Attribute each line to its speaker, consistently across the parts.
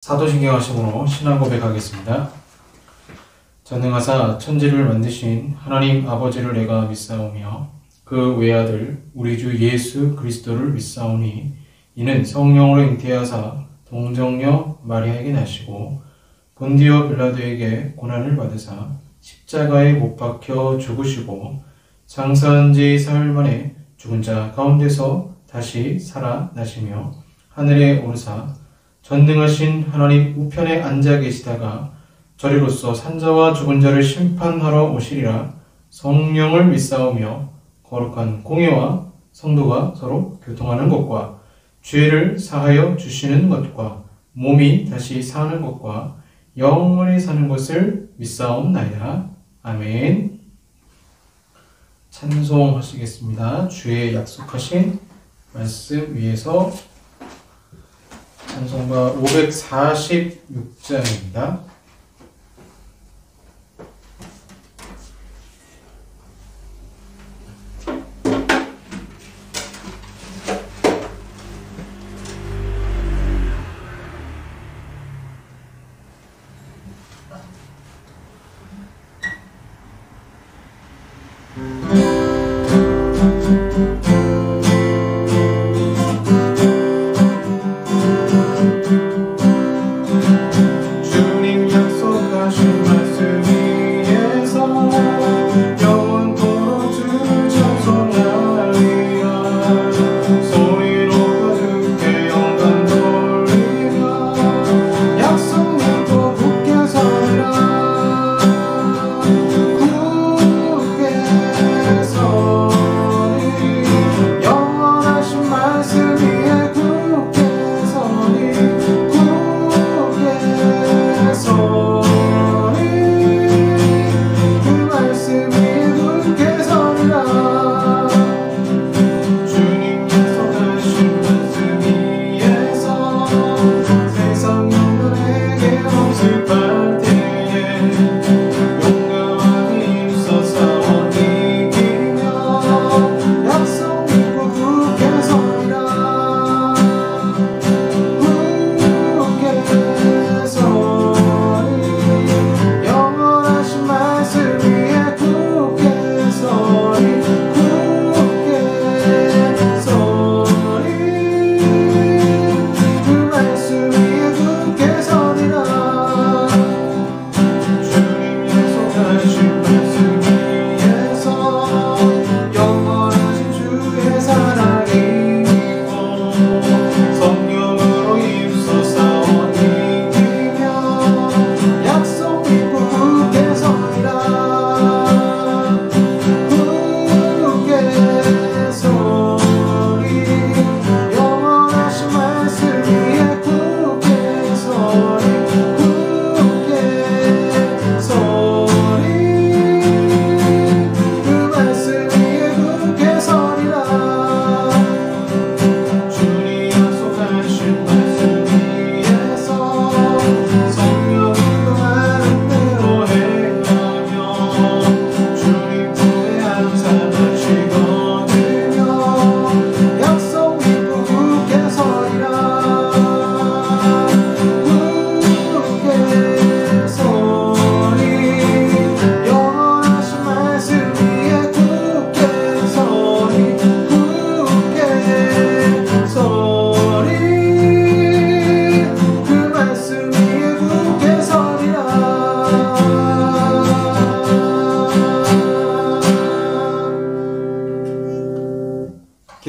Speaker 1: 사도신경하심으로 신앙 고백하겠습니다. 전능하사 천지를 만드신 하나님 아버지를 내가 믿사오며 그 외아들 우리 주 예수 그리스도를 믿사오니 이는 성령으로 잉태하사 동정녀 마리아에게 나시고 본디오 빌라도에게 고난을 받으사 십자가에 못 박혀 죽으시고 장사한 지 사흘 만에 죽은 자 가운데서 다시 살아나시며 하늘에 오르사 전능하신 하나님 우편에 앉아 계시다가 저리로서 산자와 죽은 자를 심판하러 오시리라. 성령을 믿사오며 거룩한 공예와 성도가 서로 교통하는 것과 죄를 사하여 주시는 것과 몸이 다시 사는 것과 영원히 사는 것을 믿사옵나이다. 아멘. 찬송하시겠습니다. 주의 약속하신 말씀 위에서 찬송가 546장입니다.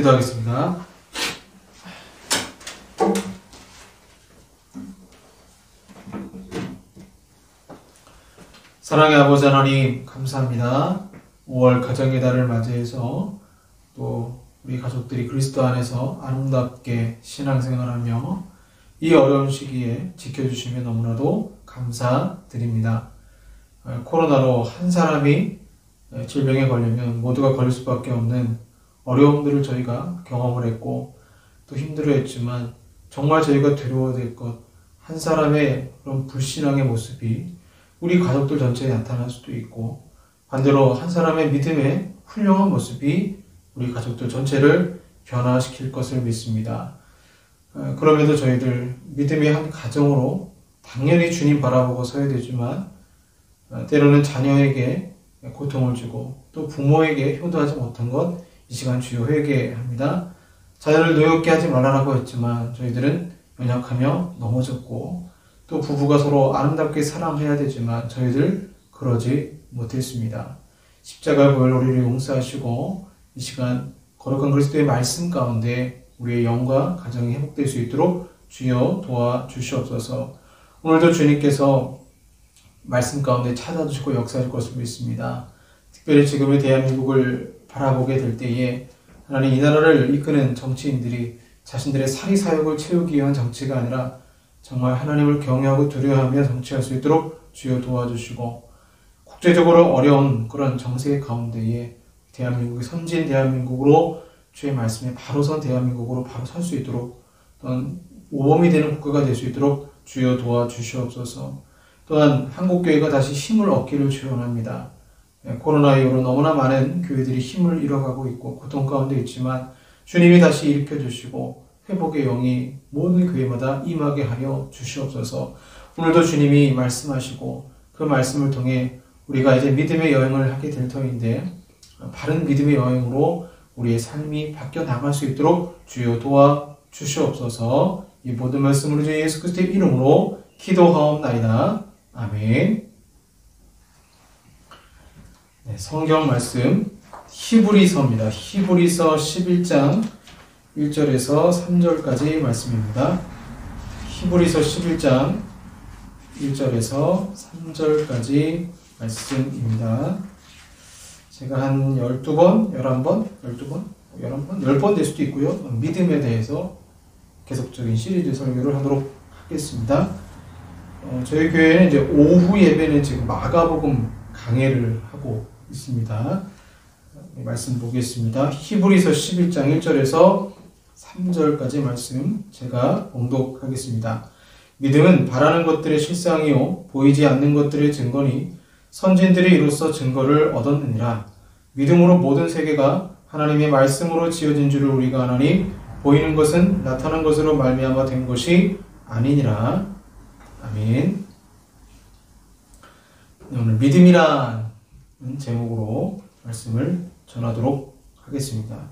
Speaker 1: 기도하겠습니다. 사랑의 아버지 하나님 감사합니다. 5월 가정의 달을 맞이해서 또 우리 가족들이 그리스도 안에서 아름답게 신앙생활하며 이 어려운 시기에 지켜주시며 너무나도 감사드립니다. 코로나로 한 사람이 질병에 걸리면 모두가 걸릴 수밖에 없는 어려움들을 저희가 경험을 했고 또 힘들어했지만 정말 저희가 두려워야 될 것, 한 사람의 그런 불신앙의 모습이 우리 가족들 전체에 나타날 수도 있고 반대로 한 사람의 믿음의 훌륭한 모습이 우리 가족들 전체를 변화시킬 것을 믿습니다. 그럼에도 저희들 믿음의 한 가정으로 당연히 주님 바라보고 서야 되지만 때로는 자녀에게 고통을 주고 또 부모에게 효도하지 못한 것 이 시간 주여 회개합니다. 자녀를 노엽게 하지 말라고 했지만 저희들은 연약하며 넘어졌고 또 부부가 서로 아름답게 사랑해야 되지만 저희들 그러지 못했습니다. 십자가 보혈 우리를 용서하시고 이 시간 거룩한 그리스도의 말씀 가운데 우리의 영과 가정이 회복될 수 있도록 주여 도와주시옵소서. 오늘도 주님께서 말씀 가운데 찾아주시고 역사하실 것을 믿습니다. 특별히 지금의 대한민국을 바라보게 될 때에 하나님 이 나라를 이끄는 정치인들이 자신들의 사리사욕을 채우기 위한 정치가 아니라 정말 하나님을 경외하고 두려워하며 정치할 수 있도록 주여 도와주시고 국제적으로 어려운 그런 정세 가운데에 대한민국이 선진 대한민국으로 주의 말씀에 바로 선 대한민국으로 바로 설 수 있도록 또한 모범이 되는 국가가 될 수 있도록 주여 도와주시옵소서. 또한 한국교회가 다시 힘을 얻기를 주원합니다. 코로나 이후로 너무나 많은 교회들이 힘을 잃어가고 있고 고통 가운데 있지만 주님이 다시 일으켜주시고 회복의 영이 모든 교회마다 임하게 하여 주시옵소서. 오늘도 주님이 말씀하시고 그 말씀을 통해 우리가 이제 믿음의 여행을 하게 될 터인데 바른 믿음의 여행으로 우리의 삶이 바뀌어 나갈 수 있도록 주여 도와주시옵소서. 이 모든 말씀으로 주 예수 그리스도의 이름으로 기도하옵나이다. 아멘. 네, 성경 말씀 히브리서입니다. 히브리서 11장 1절에서 3절까지 말씀입니다. 히브리서 11장 1절에서 3절까지 말씀입니다. 제가 한 12번, 11번, 12번, 11번, 10번 될 수도 있고요. 믿음에 대해서 계속적인 시리즈 설교를 하도록 하겠습니다. 저희 교회는 이제 오후 예배는 지금 마가복음 강해를 하고 있습니다. 말씀 보겠습니다. 히브리서 11장 1절에서 3절까지 말씀 제가 봉독하겠습니다. 믿음은 바라는 것들의 실상이요 보이지 않는 것들의 증거니 선진들이 이로써 증거를 얻었느니라. 믿음으로 모든 세계가 하나님의 말씀으로 지어진 줄을 우리가 아나니 보이는 것은 나타난 것으로 말미암아 된 것이 아니니라. 아멘. 오늘 믿음이란 제목으로 말씀을 전하도록 하겠습니다.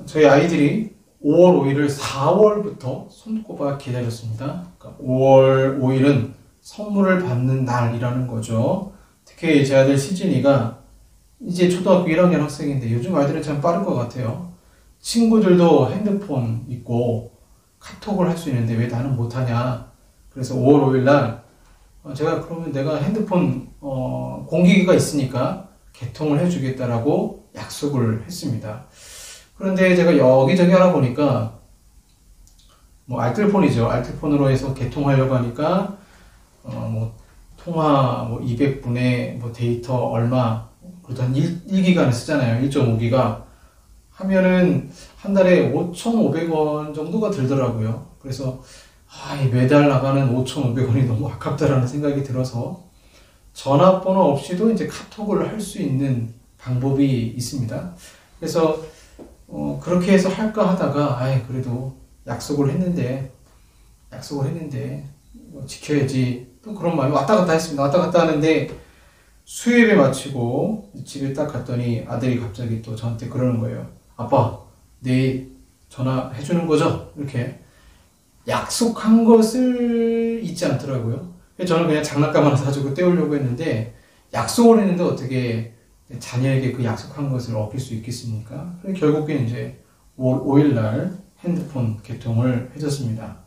Speaker 1: 저희 아이들이 5월 5일을 4월부터 손꼽아 기다렸습니다. 그러니까 5월 5일은 선물을 받는 날이라는 거죠. 특히 제 아들 시진이가 이제 초등학교 1학년 학생인데 요즘 아이들은 참 빠른 것 같아요. 친구들도 핸드폰 있고 카톡을 할 수 있는데 왜 나는 못하냐. 그래서 5월 5일 날 제가 그러면 내가 핸드폰 공기기가 있으니까 개통을 해주겠다라고 약속을 했습니다. 그런데 제가 여기저기 알아보니까 뭐 알뜰폰이죠. 알뜰폰으로 해서 개통하려고 하니까 뭐 통화 뭐 200분에 뭐 데이터 얼마 그래도 한 1기가는 쓰잖아요. 1.5기가 하면은 한 달에 5,500원 정도가 들더라고요. 그래서 매달 나가는 5,500원이 너무 아깝다라는 생각이 들어서 전화번호 없이도 이제 카톡을 할 수 있는 방법이 있습니다. 그래서 그렇게 해서 할까 하다가 그래도 약속을 했는데 지켜야지 또 그런 마음이 왔다 갔다 했습니다. 왔다 갔다 하는데 수요일에 마치고 집에 딱 갔더니 아들이 갑자기 또 저한테 그러는 거예요. 아빠, 내일 전화해주는 거죠? 이렇게 약속한 것을 잊지 않더라고요. 저는 그냥 장난감 하나 사주고 때우려고 했는데 약속을 했는데 어떻게 자녀에게 그 약속한 것을 어길 수 있겠습니까? 결국엔 이제 5월 5일 날 핸드폰 개통을 해줬습니다.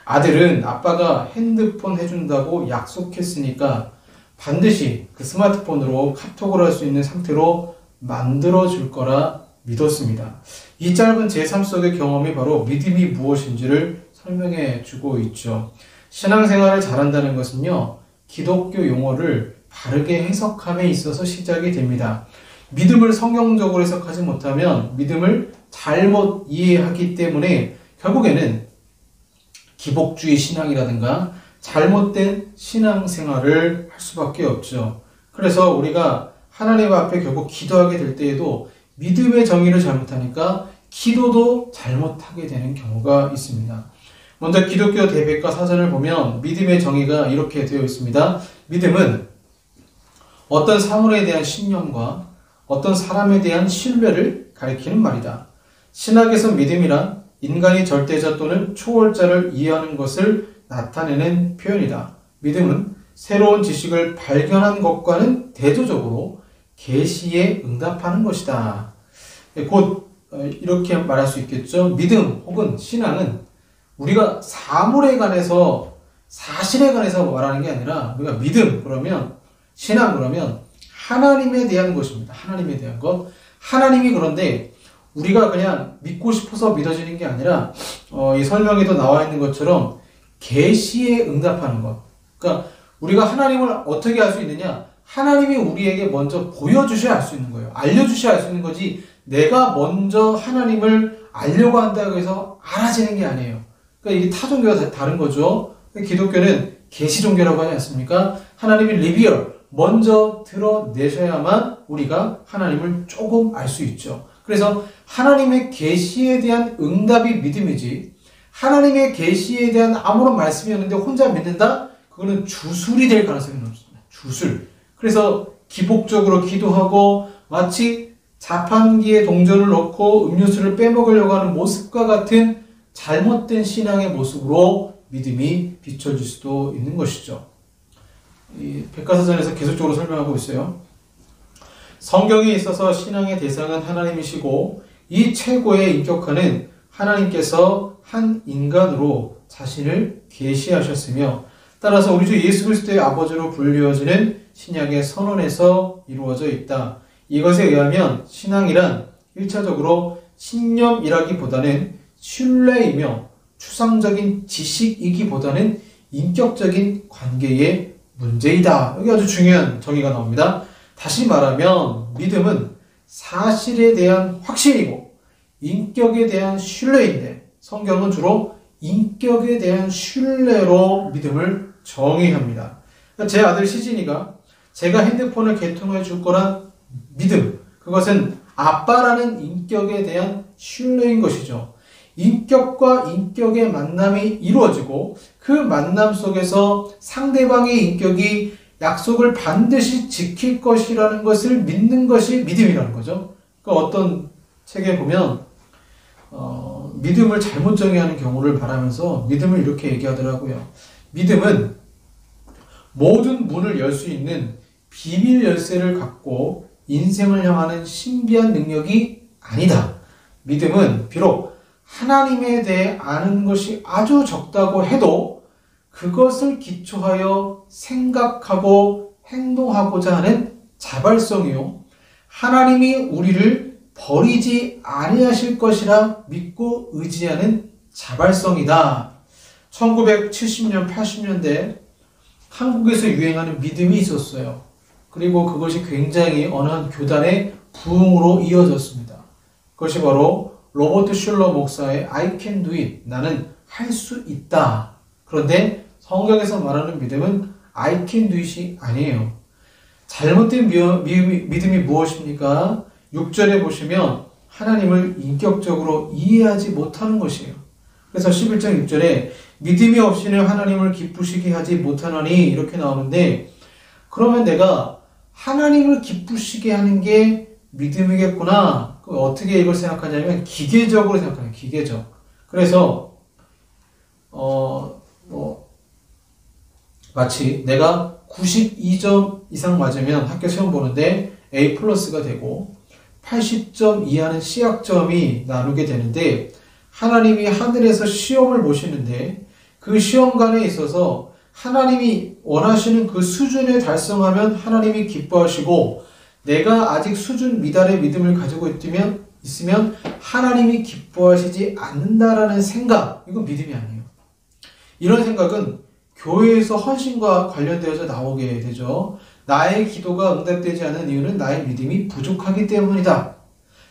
Speaker 1: 아들은 아빠가 핸드폰 해준다고 약속했으니까 반드시 그 스마트폰으로 카톡을 할 수 있는 상태로 만들어줄 거라 믿었습니다. 이 짧은 제 삶 속의 경험이 바로 믿음이 무엇인지를 설명해 주고 있죠. 신앙생활을 잘한다는 것은요, 기독교 용어를 바르게 해석함에 있어서 시작이 됩니다. 믿음을 성경적으로 해석하지 못하면 믿음을 잘못 이해하기 때문에 결국에는 기복주의 신앙이라든가 잘못된 신앙생활을 할 수밖에 없죠. 그래서 우리가 하나님 앞에 결국 기도하게 될 때에도 믿음의 정의를 잘못하니까 기도도 잘못하게 되는 경우가 있습니다. 먼저 기독교 대백과 사전을 보면 믿음의 정의가 이렇게 되어 있습니다. 믿음은 어떤 사물에 대한 신념과 어떤 사람에 대한 신뢰를 가리키는 말이다. 신학에서 믿음이란 인간이 절대자 또는 초월자를 이해하는 것을 나타내는 표현이다. 믿음은 새로운 지식을 발견한 것과는 대조적으로 계시에 응답하는 것이다. 곧 이렇게 말할 수 있겠죠. 믿음 혹은 신앙은 우리가 사물에 관해서 사실에 관해서 말하는 게 아니라 우리가 믿음 그러면 신앙 그러면 하나님에 대한 것입니다. 하나님에 대한 것. 하나님이 그런데 우리가 그냥 믿고 싶어서 믿어지는 게 아니라 이 설명에도 나와 있는 것처럼 계시에 응답하는 것. 그러니까 우리가 하나님을 어떻게 알 수 있느냐? 하나님이 우리에게 먼저 보여주셔야 알 수 있는 거예요. 알려주셔야 알 수 있는 거지 내가 먼저 하나님을 알려고 한다고 해서 알아지는 게 아니에요. 그러니까 이게 타 종교가 다른 거죠. 기독교는 계시 종교라고 하지 않습니까? 하나님이 리비얼 먼저 드러내셔야만 우리가 하나님을 조금 알 수 있죠. 그래서 하나님의 계시에 대한 응답이 믿음이지 하나님의 계시에 대한 아무런 말씀이 없는데 혼자 믿는다? 그거는 주술이 될 가능성이 높습니다. 주술. 그래서 기복적으로 기도하고 마치 자판기에 동전을 넣고 음료수를 빼먹으려고 하는 모습과 같은 잘못된 신앙의 모습으로 믿음이 비춰질 수도 있는 것이죠. 이 백과사전에서 계속적으로 설명하고 있어요. 성경에 있어서 신앙의 대상은 하나님이시고 이 최고의 인격화는 하나님께서 한 인간으로 자신을 계시하셨으며 따라서 우리 주 예수 그리스도의 아버지로 불리워지는 신약의 선언에서 이루어져 있다. 이것에 의하면 신앙이란 1차적으로 신념이라기보다는 신뢰이며 추상적인 지식이기보다는 인격적인 관계의 문제이다. 여기 아주 중요한 정의가 나옵니다. 다시 말하면 믿음은 사실에 대한 확신이고 인격에 대한 신뢰인데 성경은 주로 인격에 대한 신뢰로 믿음을 정의합니다. 제 아들 시진이가 제가 핸드폰을 개통해 줄 거란 믿음, 그것은 아빠라는 인격에 대한 신뢰인 것이죠. 인격과 인격의 만남이 이루어지고 그 만남 속에서 상대방의 인격이 약속을 반드시 지킬 것이라는 것을 믿는 것이 믿음이라는 거죠. 그러니까 어떤 책에 보면 믿음을 잘못 정의하는 경우를 말하면서 믿음을 이렇게 얘기하더라고요. 믿음은 모든 문을 열 수 있는 비밀 열쇠를 갖고 인생을 향하는 신비한 능력이 아니다. 믿음은 비록 하나님에 대해 아는 것이 아주 적다고 해도 그것을 기초하여 생각하고 행동하고자 하는 자발성이요. 하나님이 우리를 버리지 아니하실 것이라 믿고 의지하는 자발성이다. 1970년, 80년대 한국에서 유행하는 믿음이 있었어요. 그리고 그것이 굉장히 어느 한 교단의 부흥으로 이어졌습니다. 그것이 바로 로버트 슐러 목사의 I can do it. 나는 할 수 있다. 그런데 성경에서 말하는 믿음은 I can do it이 아니에요. 잘못된 믿음이 무엇입니까? 6절에 보시면 하나님을 인격적으로 이해하지 못하는 것이에요. 그래서 11장 6절에 믿음이 없이는 하나님을 기쁘시게 하지 못하나니 이렇게 나오는데 그러면 내가 하나님을 기쁘시게 하는 게 믿음이겠구나. 어떻게 이걸 생각하냐면 기계적으로 생각해요. 기계적. 그래서 마치 내가 92점 이상 맞으면 학교 시험 보는데 A 플러스가 되고 80점 이하는 C학점이 나누게 되는데 하나님이 하늘에서 시험을 보시는데 그 시험관에 있어서 하나님이 원하시는 그 수준에 달성하면 하나님이 기뻐하시고 내가 아직 수준 미달의 믿음을 가지고 있으면 하나님이 기뻐하시지 않는다라는 생각, 이건 믿음이 아니에요. 이런 생각은 교회에서 헌신과 관련되어서 나오게 되죠. 나의 기도가 응답되지 않은 이유는 나의 믿음이 부족하기 때문이다.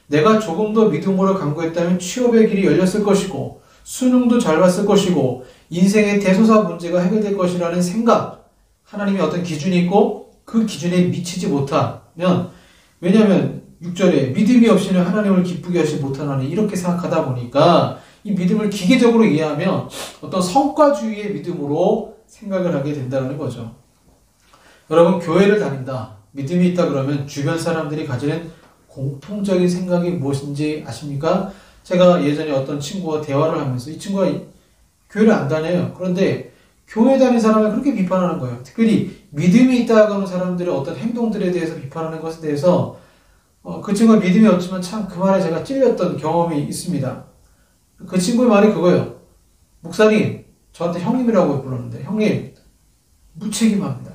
Speaker 1: 내가 조금 더 믿음으로 간구했다면 취업의 길이 열렸을 것이고 수능도 잘 봤을 것이고 인생의 대소사 문제가 해결될 것이라는 생각, 하나님의 어떤 기준이 있고 그 기준에 미치지 못하면, 왜냐하면 6절에 믿음이 없이는 하나님을 기쁘게 하지 못하나니 이렇게 생각하다 보니까 이 믿음을 기계적으로 이해하면 어떤 성과주의의 믿음으로 생각을 하게 된다는 거죠. 여러분, 교회를 다닌다, 믿음이 있다 그러면 주변 사람들이 가지는 공통적인 생각이 무엇인지 아십니까? 제가 예전에 어떤 친구와 대화를 하면서 이 친구가 교회를 안 다녀요. 그런데 교회 다니는 사람을 그렇게 비판하는 거예요. 특별히 믿음이 있다고 하는 사람들의 어떤 행동들에 대해서 비판하는 것에 대해서 그 친구가 믿음이 없지만 참 그 말에 제가 찔렸던 경험이 있습니다. 그 친구의 말이 그거예요. 목사님, 저한테 형님이라고 불렀는데 형님, 무책임합니다.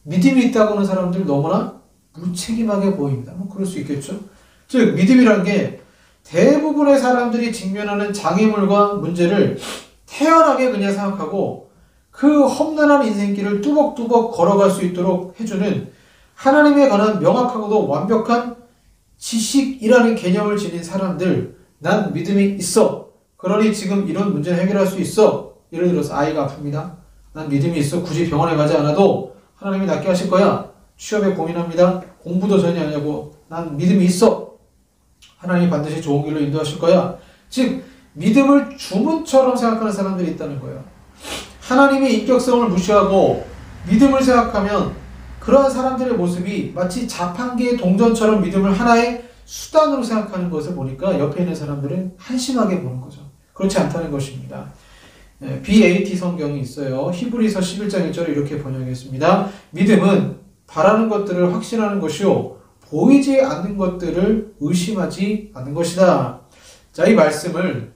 Speaker 1: 믿음이 있다고 하는 사람들 너무나 무책임하게 보입니다. 뭐 그럴 수 있겠죠. 즉 믿음이란 게 대부분의 사람들이 직면하는 장애물과 문제를 태연하게 그냥 생각하고 그 험난한 인생길을 뚜벅뚜벅 걸어갈 수 있도록 해주는 하나님에 관한 명확하고도 완벽한 지식이라는 개념을 지닌 사람들, 난 믿음이 있어. 그러니 지금 이런 문제를 해결할 수 있어. 예를 들어서 아이가 아픕니다. 난 믿음이 있어. 굳이 병원에 가지 않아도 하나님이 낫게 하실 거야. 취업에 고민합니다. 공부도 전혀 안 하고 난 믿음이 있어. 하나님이 반드시 좋은 길로 인도하실 거야. 즉 믿음을 주문처럼 생각하는 사람들이 있다는 거예요. 하나님의 인격성을 무시하고 믿음을 생각하면 그러한 사람들의 모습이 마치 자판기의 동전처럼 믿음을 하나의 수단으로 생각하는 것을 보니까 옆에 있는 사람들은 한심하게 보는 거죠. 그렇지 않다는 것입니다. BAT 성경이 있어요. 히브리서 11장 1절에 이렇게 번역했습니다. 믿음은 바라는 것들을 확신하는 것이요 보이지 않는 것들을 의심하지 않는 것이다. 자, 이 말씀을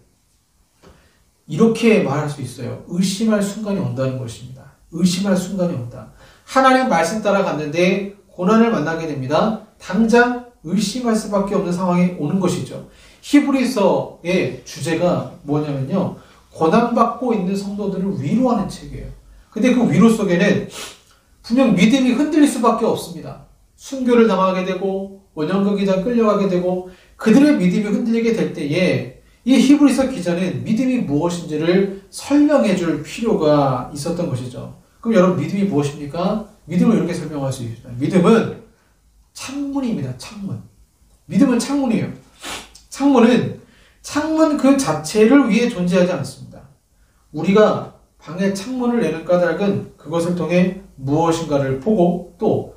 Speaker 1: 이렇게 말할 수 있어요. 의심할 순간이 온다는 것입니다. 의심할 순간이 온다. 하나님 말씀 따라 갔는데 고난을 만나게 됩니다. 당장 의심할 수밖에 없는 상황이 오는 것이죠. 히브리서의 주제가 뭐냐면요, 고난받고 있는 성도들을 위로하는 책이에요. 근데 그 위로 속에는 분명 믿음이 흔들릴 수밖에 없습니다. 순교를 당하게 되고 원형극이다 끌려가게 되고 그들의 믿음이 흔들리게 될 때에 이 히브리서 기자는 믿음이 무엇인지를 설명해 줄 필요가 있었던 것이죠. 그럼 여러분, 믿음이 무엇입니까? 믿음을 이렇게 설명할 수 있습니다. 믿음은 창문입니다. 창문. 믿음은 창문이에요. 창문은 창문 그 자체를 위해 존재하지 않습니다. 우리가 방에 창문을 내는 까닭은 그것을 통해 무엇인가를 보고 또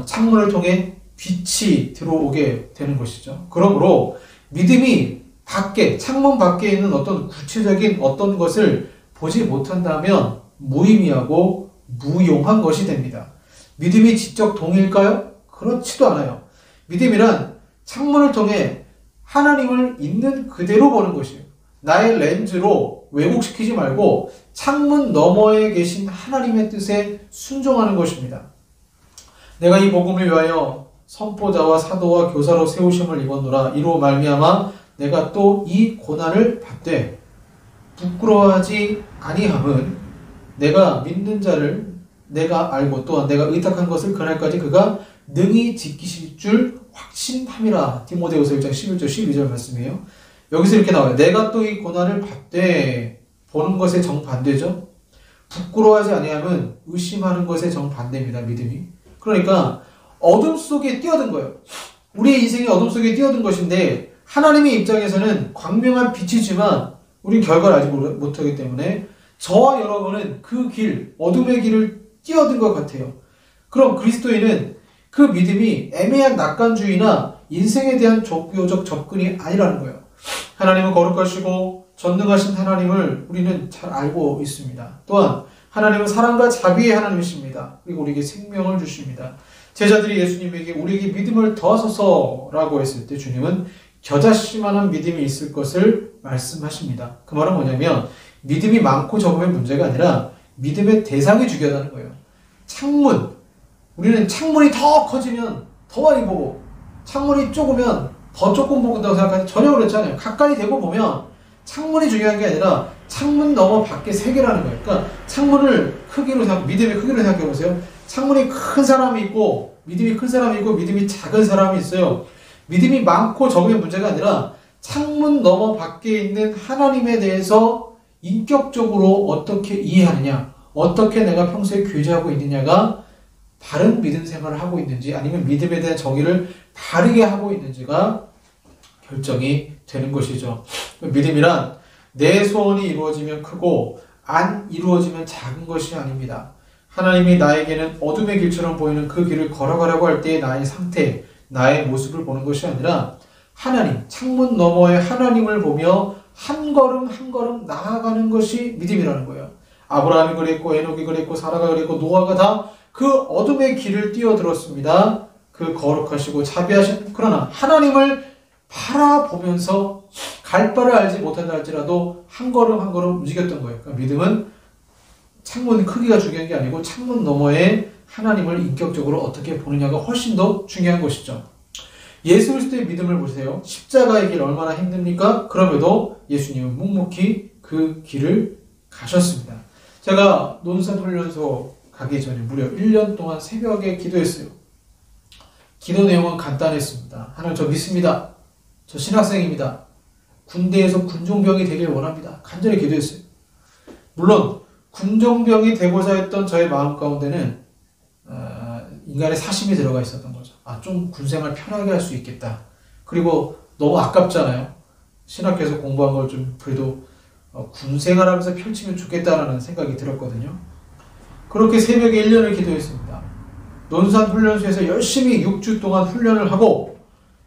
Speaker 1: 창문을 통해 빛이 들어오게 되는 것이죠. 그러므로 믿음이 밖에, 창문 밖에 있는 어떤 구체적인 어떤 것을 보지 못한다면 무의미하고 무용한 것이 됩니다. 믿음이 지적 동의일까요? 그렇지도 않아요. 믿음이란 창문을 통해 하나님을 있는 그대로 보는 것이에요. 나의 렌즈로 왜곡시키지 말고 창문 너머에 계신 하나님의 뜻에 순종하는 것입니다. 내가 이 복음을 위하여 선포자와 사도와 교사로 세우심을 입었노라. 이로 말미암아 내가 또 이 고난을 받되 부끄러워하지 아니함은 내가 믿는 자를 내가 알고 또한 내가 의탁한 것을 그날까지 그가 능히 지키실 줄 확신함이라. 디모데후서 1장 11절 12절 말씀이에요. 여기서 이렇게 나와요. 내가 또 이 고난을 받되, 보는 것의 정반대죠. 부끄러워하지 아니함은 의심하는 것의 정반대입니다. 믿음이. 그러니까 어둠 속에 뛰어든 거예요. 우리의 인생이 어둠 속에 뛰어든 것인데 하나님의 입장에서는 광명한 빛이지만 우리는 결과를 아직 못하기 때문에 저와 여러분은 그 길, 어둠의 길을 뛰어든 것 같아요. 그럼 그리스도인은 그 믿음이 애매한 낙관주의나 인생에 대한 종교적 접근이 아니라는 거예요. 하나님은 거룩하시고 전능하신 하나님을 우리는 잘 알고 있습니다. 또한 하나님은 사랑과 자비의 하나님이십니다. 그리고 우리에게 생명을 주십니다. 제자들이 예수님에게 우리에게 믿음을 더하소서라고 했을 때 주님은 겨자씨만한 믿음이 있을 것을 말씀하십니다. 그 말은 뭐냐면 믿음이 많고 적으면 문제가 아니라 믿음의 대상이 중요하다는 거예요. 창문, 우리는 창문이 더 커지면 더 많이 보고 창문이 좁으면 더 조금 보는다고 생각하는데 전혀 그렇지 않아요. 가까이 대고 보면 창문이 중요한 게 아니라 창문 너머 밖에 세계라는 거예요. 그러니까 창문을 크기로 믿음의 크기로 생각해 보세요. 창문이 큰 사람이 있고 믿음이 큰 사람이 있고 믿음이 작은 사람이 있어요. 믿음이 많고 적으면 문제가 아니라 창문 너머 밖에 있는 하나님에 대해서 인격적으로 어떻게 이해하느냐, 어떻게 내가 평소에 교제하고 있느냐가 바른 믿음 생활을 하고 있는지 아니면 믿음에 대한 정의를 바르게 하고 있는지가 결정이 되는 것이죠. 믿음이란 내 소원이 이루어지면 크고 안 이루어지면 작은 것이 아닙니다. 하나님이 나에게는 어둠의 길처럼 보이는 그 길을 걸어가라고 할 때의 나의 상태, 나의 모습을 보는 것이 아니라 하나님, 창문 너머의 하나님을 보며 한 걸음 한 걸음 나아가는 것이 믿음이라는 거예요. 아브라함이 그랬고 에녹이 그랬고 사라가 그랬고 노아가 다 그 어둠의 길을 뛰어들었습니다. 그 거룩하시고 자비하신 그러나 하나님을 바라보면서 갈 바를 알지 못한다 할지라도 한 걸음 한 걸음 움직였던 거예요. 그러니까 믿음은 창문 크기가 중요한 게 아니고 창문 너머에 하나님을 인격적으로 어떻게 보느냐가 훨씬 더 중요한 것이죠. 예수 그리스도의 믿음을 보세요. 십자가의 길 얼마나 힘듭니까? 그럼에도 예수님은 묵묵히 그 길을 가셨습니다. 제가 논산훈련소 가기 전에 무려 1년 동안 새벽에 기도했어요. 기도 내용은 간단했습니다. 하나님, 저 믿습니다. 저 신학생입니다. 군대에서 군종병이 되길 원합니다. 간절히 기도했어요. 물론 군종병이 되고자 했던 저의 마음 가운데는 인간의 사심이 들어가 있었던 거죠. 좀 군생활 편하게 할 수 있겠다. 그리고 너무 아깝잖아요. 신학교에서 공부한 걸 좀 그래도 군생활하면서 펼치면 좋겠다라는 생각이 들었거든요. 그렇게 새벽에 1년을 기도했습니다. 논산훈련소에서 열심히 6주 동안 훈련을 하고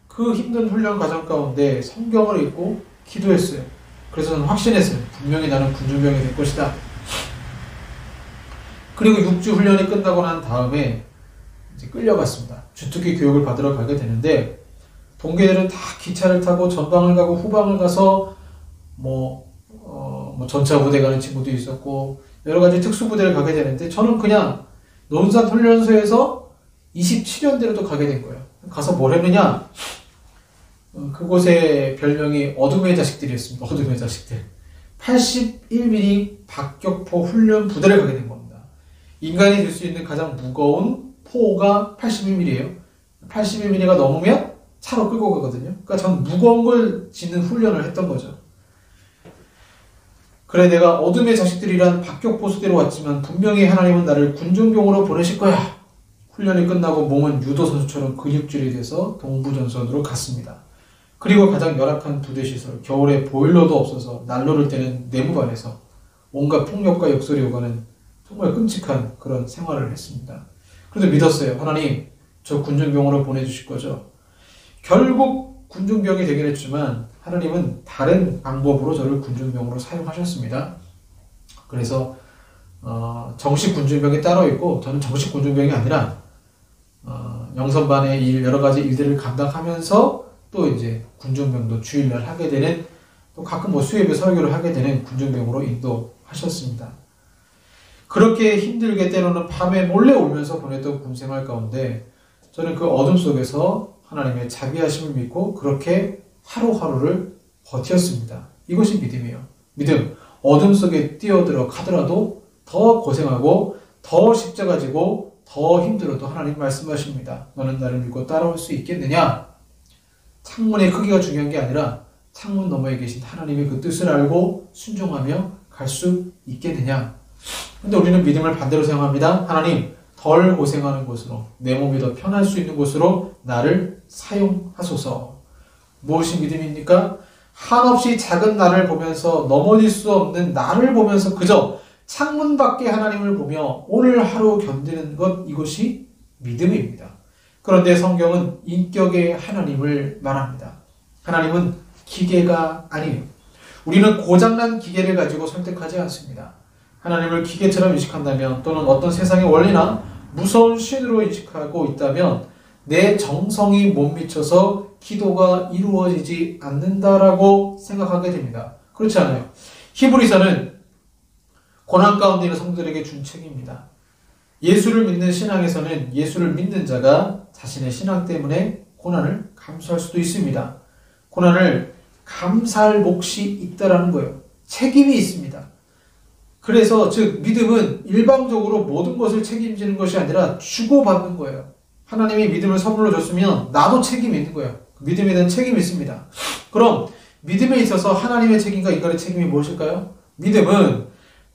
Speaker 1: 그 힘든 훈련 과정 가운데 성경을 읽고 기도했어요. 그래서 저는 확신했어요. 분명히 나는 군중병이 될 것이다. 그리고 6주 훈련이 끝나고 난 다음에 이제 끌려갔습니다. 주특기 교육을 받으러 가게 되는데 동계들은 다 기차를 타고 전방을 가고 후방을 가서 전차 부대 가는 친구도 있었고 여러 가지 특수부대를 가게 되는데 저는 그냥 논산훈련소에서 27년대로도 가게 된 거예요. 가서 뭘 했느냐? 그곳의 별명이 어둠의 자식들이었습니다. 어둠의 자식들. 81mm 박격포 훈련 부대를 가게 된 겁니다. 인간이 들 수 있는 가장 무거운 포가 81mm예요. 81mm가 넘으면 차로 끌고 가거든요. 그러니까 전 무거운 걸 짓는 훈련을 했던 거죠. 그래, 내가 어둠의 자식들이란 박격포 수대로 왔지만 분명히 하나님은 나를 군중병으로 보내실 거야. 훈련이 끝나고 몸은 유도 선수처럼 근육질이 돼서 동부전선으로 갔습니다. 그리고 가장 열악한 부대시설, 겨울에 보일러도 없어서 난로를 때는 내무반에서 온갖 폭력과 역설이 오가는 정말 끔찍한 그런 생활을 했습니다. 그래도 믿었어요. 하나님, 저 군중병으로 보내주실 거죠. 결국 군중병이 되긴 했지만 하나님은 다른 방법으로 저를 군중병으로 사용하셨습니다. 그래서 정식 군중병이 따로 있고 저는 정식 군중병이 아니라 영선반의 여러 가지 일들을 감당하면서 또 이제 군중병도 주일날 하게 되는, 또 가끔 수요예배 설교를 하게 되는 군중병으로 인도하셨습니다. 그렇게 힘들게 때로는 밤에 몰래 울면서 보냈던 군생활 가운데 저는 그 어둠 속에서 하나님의 자비하심을 믿고 그렇게 하루하루를 버텼습니다. 이것이 믿음이에요. 믿음. 어둠 속에 뛰어들어 가더라도 더 고생하고 더 십자가 지고 더 힘들어도 하나님 말씀하십니다. 너는 나를 믿고 따라올 수 있겠느냐? 창문의 크기가 중요한 게 아니라 창문 너머에 계신 하나님의 그 뜻을 알고 순종하며 갈 수 있겠느냐? 근데 우리는 믿음을 반대로 생각합니다. 하나님, 덜 고생하는 곳으로, 내 몸이 더 편할 수 있는 곳으로 나를 사용하소서. 무엇이 믿음입니까? 한없이 작은 나를 보면서 넘어질 수 없는 나를 보면서 그저 창문 밖에 하나님을 보며 오늘 하루 견디는 것, 이것이 믿음입니다. 그런데 성경은 인격의 하나님을 말합니다. 하나님은 기계가 아니에요. 우리는 고장난 기계를 가지고 설득하지 않습니다. 하나님을 기계처럼 인식한다면, 또는 어떤 세상의 원리나 무서운 신으로 인식하고 있다면 내 정성이 못 미쳐서 기도가 이루어지지 않는다라고 생각하게 됩니다. 그렇지 않아요. 히브리서는 고난 가운데 있는 성도들에게 준 책입니다. 예수를 믿는 신앙에서는 예수를 믿는 자가 자신의 신앙 때문에 고난을 감수할 수도 있습니다. 고난을 감사할 몫이 있다라는 거예요. 책임이 있습니다. 그래서 즉 믿음은 일방적으로 모든 것을 책임지는 것이 아니라 주고받는 거예요. 하나님이 믿음을 선물로 줬으면 나도 책임이 있는 거예요. 믿음에 대한 책임이 있습니다. 그럼 믿음에 있어서 하나님의 책임과 인간의 책임이 무엇일까요? 믿음은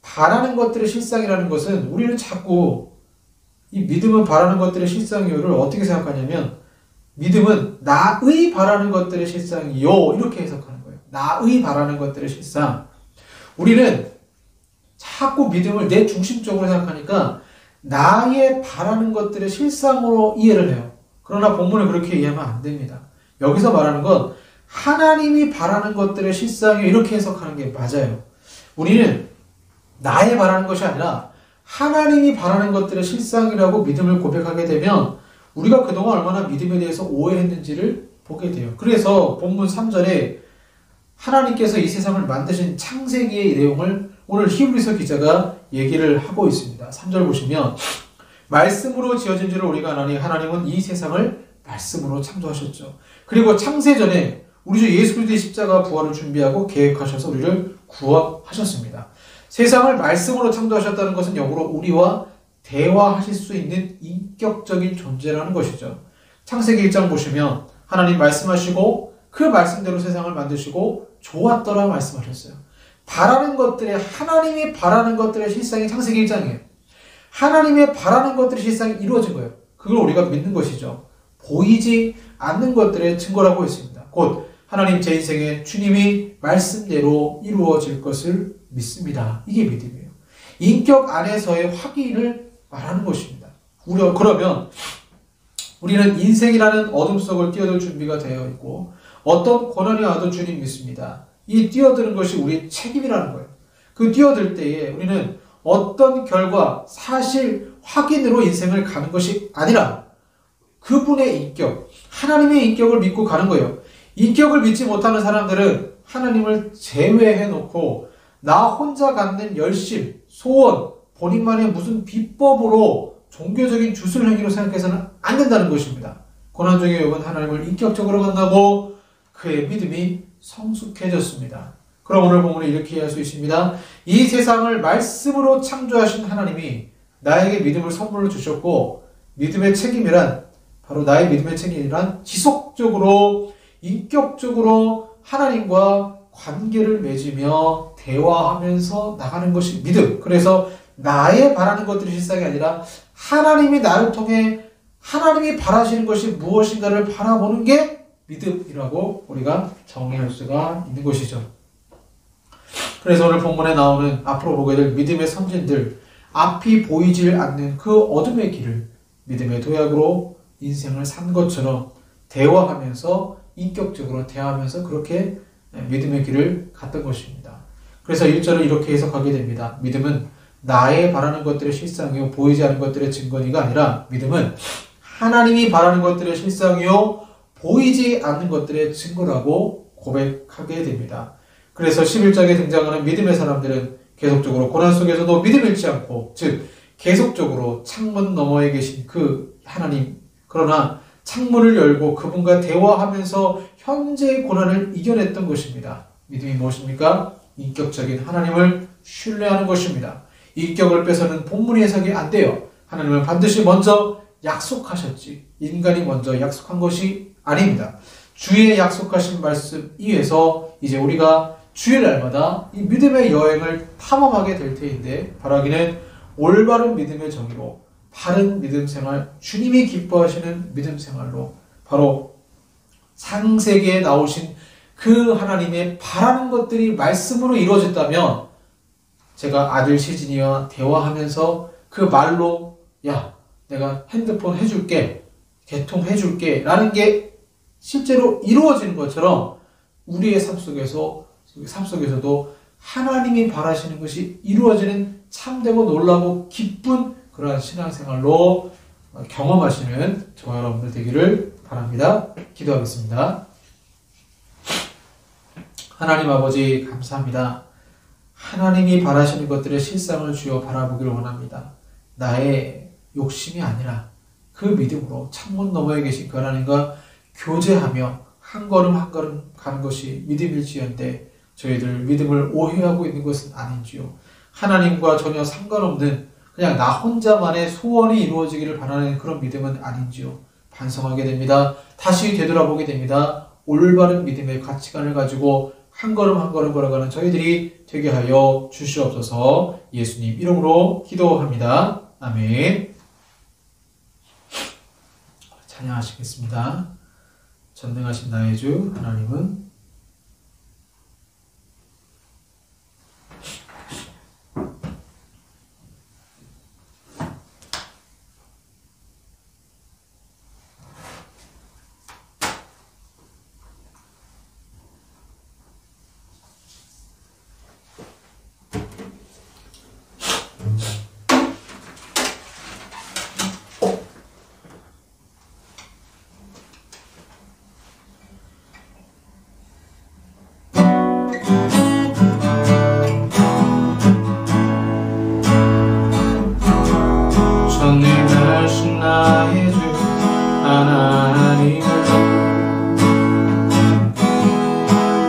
Speaker 1: 바라는 것들의 실상이라는 것은 우리는 자꾸 이 믿음은 바라는 것들의 실상이요를 어떻게 생각하냐면 믿음은 나의 바라는 것들의 실상이요 이렇게 해석하는 거예요. 나의 바라는 것들의 실상. 우리는 자꾸 믿음을 내 중심적으로 생각하니까 나의 바라는 것들의 실상으로 이해를 해요. 그러나 본문을 그렇게 이해하면 안 됩니다. 여기서 말하는 건 하나님이 바라는 것들의 실상이요 이렇게 해석하는 게 맞아요. 우리는 나의 바라는 것이 아니라 하나님이 바라는 것들의 실상이라고 믿음을 고백하게 되면 우리가 그동안 얼마나 믿음에 대해서 오해했는지를 보게 돼요. 그래서 본문 3절에 하나님께서 이 세상을 만드신 창세기의 내용을 오늘 히브리서 기자가 얘기를 하고 있습니다. 3절 보시면 말씀으로 지어진 줄을 우리가 아나니 하나님은 이 세상을 말씀으로 창조하셨죠. 그리고 창세전에 우리 주 예수 그리스도의 십자가 부활을 준비하고 계획하셔서 우리를 구원하셨습니다. 세상을 말씀으로 창조하셨다는 것은 역으로 우리와 대화하실 수 있는 인격적인 존재라는 것이죠. 창세기 1장 보시면 하나님 말씀하시고 그 말씀대로 세상을 만드시고 좋았더라 말씀하셨어요. 바라는 것들의 하나님이 바라는 것들의 실상이 창세기 1장이에요. 하나님의 바라는 것들의 실상이 이루어진 거예요. 그걸 우리가 믿는 것이죠. 보이지 않는 것들의 증거라고 했습니다. 곧 하나님 제 인생에 주님이 말씀대로 이루어질 것을 믿습니다. 이게 믿음이에요. 인격 안에서의 확인을 말하는 것입니다. 그러면 우리는 인생이라는 어둠 속을 뛰어들 준비가 되어 있고 어떤 고난이 와도 주님 믿습니다. 이 뛰어드는 것이 우리의 책임이라는 거예요. 그 뛰어들 때에 우리는 어떤 결과, 사실, 확인으로 인생을 가는 것이 아니라 그분의 인격, 하나님의 인격을 믿고 가는 거예요. 인격을 믿지 못하는 사람들은 하나님을 제외해놓고 나 혼자 갖는 열심, 소원, 본인만의 무슨 비법으로 종교적인 주술행위로 생각해서는 안 된다는 것입니다. 고난중에 욥은 하나님을 인격적으로 만나고 그의 믿음이 성숙해졌습니다. 그럼 오늘 본문을 이렇게 이해할 수 있습니다. 이 세상을 말씀으로 창조하신 하나님이 나에게 믿음을 선물로 주셨고 믿음의 책임이란 바로 나의 믿음의 책임이란 지속적으로 인격적으로 하나님과 관계를 맺으며 대화하면서 나가는 것이 믿음. 그래서 나의 바라는 것들이 실상이 아니라 하나님이 나를 통해 하나님이 바라시는 것이 무엇인가를 바라보는 게 믿음이라고 우리가 정의할 수가 있는 것이죠. 그래서 오늘 본문에 나오는 앞으로 보게 될 믿음의 선진들, 앞이 보이질 않는 그 어둠의 길을 믿음의 도약으로 인생을 산 것처럼 대화하면서 인격적으로 대화하면서 그렇게 믿음의 길을 갔던 것입니다. 그래서 1절을 이렇게 해석하게 됩니다. 믿음은 나의 바라는 것들의 실상이요 보이지 않는 것들의 증거니가 아니라 믿음은 하나님이 바라는 것들의 실상이요 보이지 않는 것들의 증거라고 고백하게 됩니다. 그래서 11장에 등장하는 믿음의 사람들은 계속적으로 고난 속에서도 믿음 잃지 않고 즉 계속적으로 창문 너머에 계신 그 하나님 그러나 창문을 열고 그분과 대화하면서 현재의 고난을 이겨냈던 것입니다. 믿음이 무엇입니까? 인격적인 하나님을 신뢰하는 것입니다. 인격을 빼서는 본문의 해석이 안 돼요. 하나님은 반드시 먼저 약속하셨지 인간이 먼저 약속한 것이 아닙니다. 주의 약속하신 말씀 위에서 이제 우리가 주일날마다 이 믿음의 여행을 탐험하게 될 테인데 바라기는 올바른 믿음의 정의로 바른 믿음 생활, 주님이 기뻐하시는 믿음 생활로 바로 창세기에 나오신 그 하나님의 바라는 것들이 말씀으로 이루어졌다면 제가 아들 시진이와 대화하면서 그 말로 야 내가 핸드폰 해줄게 개통해줄게 라는 게 실제로 이루어지는 것처럼 우리의 삶 속에서도 하나님이 바라시는 것이 이루어지는 참되고 놀라고 기쁜 그러한 신앙생활로 경험하시는 저와 여러분들 되기를 바랍니다. 기도하겠습니다. 하나님 아버지 감사합니다. 하나님이 바라시는 것들의 실상을 주여 바라보기를 원합니다. 나의 욕심이 아니라 그 믿음으로 창문 너머에 계신 그 하나님과 교제하며 한 걸음 한 걸음 가는 것이 믿음일지언데 저희들 믿음을 오해하고 있는 것은 아닌지요. 하나님과 전혀 상관없는 그냥 나 혼자만의 소원이 이루어지기를 바라는 그런 믿음은 아닌지요. 반성하게 됩니다. 다시 되돌아보게 됩니다. 올바른 믿음의 가치관을 가지고 한 걸음 한 걸음 걸어가는 저희들이 되게 하여 주시옵소서. 예수님 이름으로 기도합니다. 아멘. 찬양하시겠습니다. 전능하신 나의 주 하나님은 전능하신 나의 주 하나님을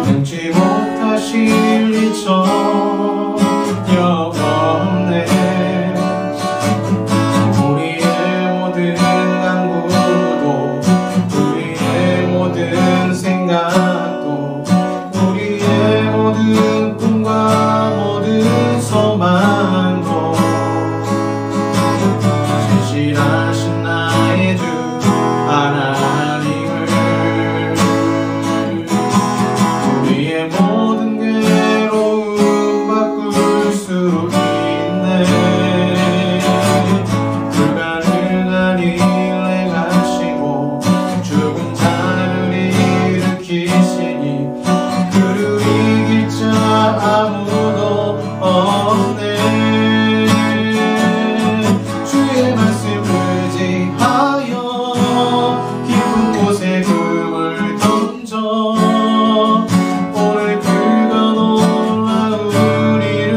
Speaker 1: 능지 못하실 리 전혀 없네. 우리의 모든 간구도 우리의 모든 생각도 우리의 모든 꿈과 모든 소망도 신실하신 나의 주 하나님을 우리의 모든 괴로움 바꿀 수 있네. 불가능한 일 행하시고 죽은 자를 일으키시니 그를 이길 자 아무도 없네. 주의 말씀을 의지하여 깊은 곳에 금을 던져 오늘 그가 놀라운 일을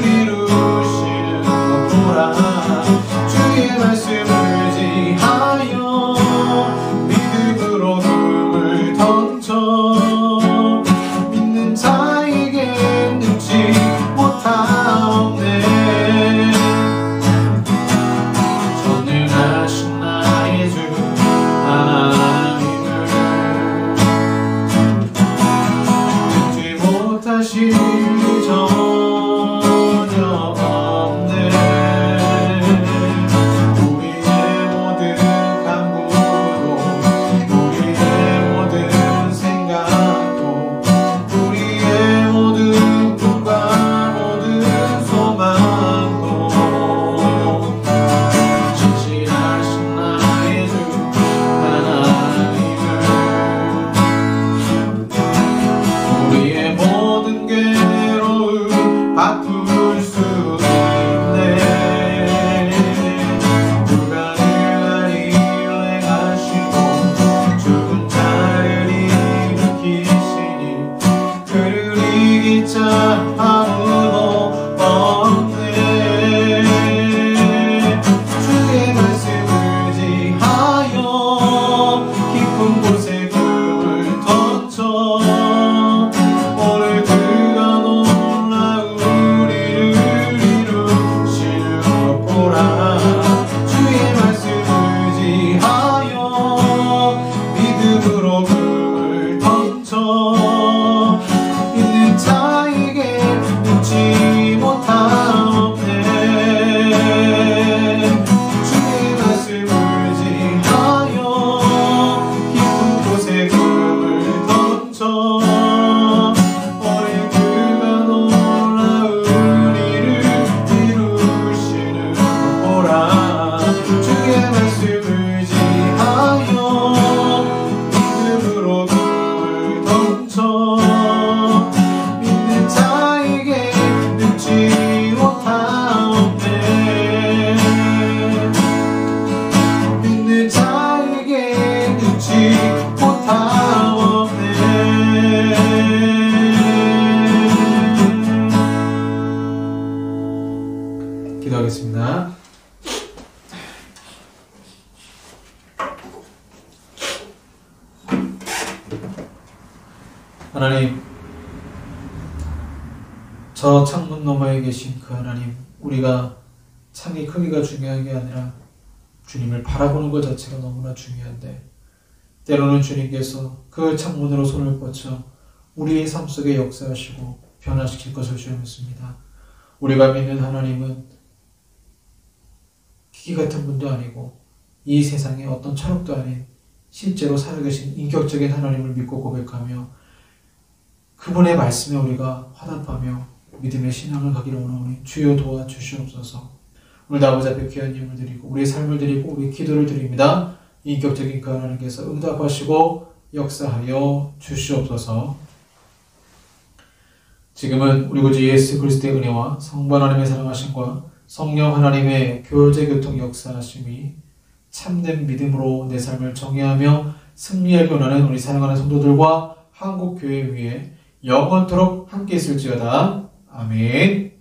Speaker 1: 이루시는 것 보라. 주의 말씀을 의지하여 믿음으로 금을 던져 믿는 자에게 능치 못하옵네. 전능하신 나의 주 하나님을 능지 못하실 리 전혀 없네. 우리의 모든 간구도 우리의 모든 생각도 우리의 모든 꿈과 모든 소망도 신실하신 나의 주 하나님을 우리의 모든 괴로움 바꿀 수 있네. 불가능한 일 행하시고 죽은 자를 일으키시니 그를 이길 자 아무도 없네. 주의 말씀을 의지하여 깊은 곳에 금을 던져 오늘 그가 놀라운 일을 이루시는 것 보라. 주의 말씀을 의지하여 믿음으로 금을 던져 믿는 자에게 능치 못하옵네. 주의 말씀을 의지하여 깊은 곳에 금을 던져 오늘 그가 놀라운 일을 이루시는 것 보라. 주의 말씀을 의지하여 믿음으로 금을 던져 믿는 자에게 능치 못하옵네. 믿는 자에게 능치 못하옵네. 기도하겠습니다. 하나님, 저 창문 너머에 계신 그 하나님, 우리가 창의 크기가 중요한 게 아니라 주님을 바라보는 것 자체가 너무나 중요한데 때로는 주님께서 그 창문으로 손을 뻗쳐 우리의 삶 속에 역사하시고 변화시킬 것을 주여 믿습니다. 우리가 믿는 하나님은 기계 같은 분도 아니고 이 세상에 어떤 철학도 아닌 실제로 살아계신 인격적인 하나님을 믿고 고백하며 그분의 말씀에 우리가 화답하며 믿음의 신앙을 가기를 원하오니 주여 도와주시옵소서. 오늘 아버지 앞에 귀한 예물 드리고 우리의 삶을 드리고 우리 기도를 드립니다. 인격적인 그 하나님께서 응답하시고 역사하여 주시옵소서. 지금은 우리 구주 예수 그리스도의 은혜와 성부 하나님의 사랑하심과 성령 하나님의 교제 교통 역사하심이 참된 믿음으로 내 삶을 정의하며 승리하기 원하는 우리 사랑하는 성도들과 한국교회 위에 영원토록 함께 있을지어다. 아멘.